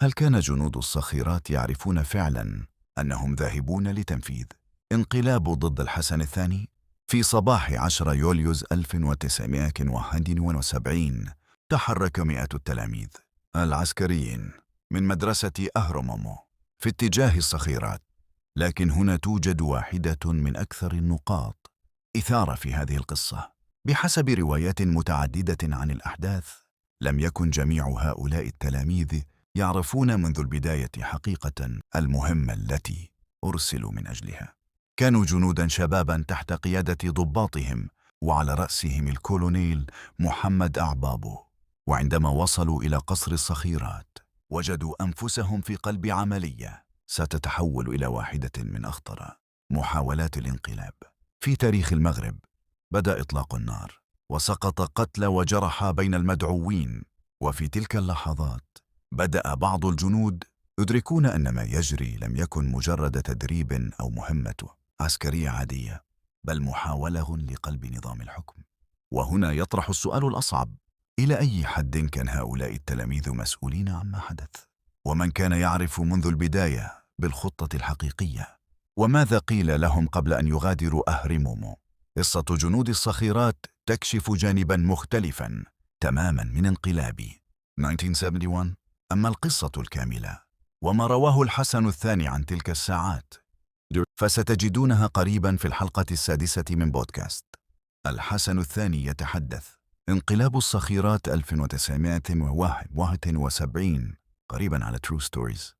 هل كان جنود الصخيرات يعرفون فعلا أنهم ذاهبون لتنفيذ انقلاب ضد الحسن الثاني؟ في صباح 10 يوليوز 1971 تحرك مئات التلاميذ العسكريين من مدرسة أهرمومو في اتجاه الصخيرات. لكن هنا توجد واحدة من أكثر النقاط إثارة في هذه القصة. بحسب روايات متعددة عن الأحداث، لم يكن جميع هؤلاء التلاميذ يعرفون منذ البداية حقيقة المهمة التي أرسلوا من أجلها. كانوا جنودا شبابا تحت قيادة ضباطهم، وعلى رأسهم الكولونيل محمد أعبابو. وعندما وصلوا إلى قصر الصخيرات، وجدوا أنفسهم في قلب عملية ستتحول إلى واحدة من أخطر محاولات الانقلاب في تاريخ المغرب. بدأ إطلاق النار، وسقط قتلى وجرحى بين المدعوين. وفي تلك اللحظات بدأ بعض الجنود يدركون أن ما يجري لم يكن مجرد تدريب أو مهمة عسكرية عادية، بل محاولة لقلب نظام الحكم. وهنا يطرح السؤال الأصعب: إلى أي حد كان هؤلاء التلاميذ مسؤولين عما حدث؟ ومن كان يعرف منذ البداية بالخطة الحقيقية؟ وماذا قيل لهم قبل أن يغادروا أهرمومو؟ قصة جنود الصخيرات تكشف جانبا مختلفا تماما من انقلاب 1971. أما القصة الكاملة وما رواه الحسن الثاني عن تلك الساعات فستجدونها قريبا في الحلقة السادسة من بودكاست الحسن الثاني يتحدث: انقلاب الصخيرات 1971، قريبا على True Stories.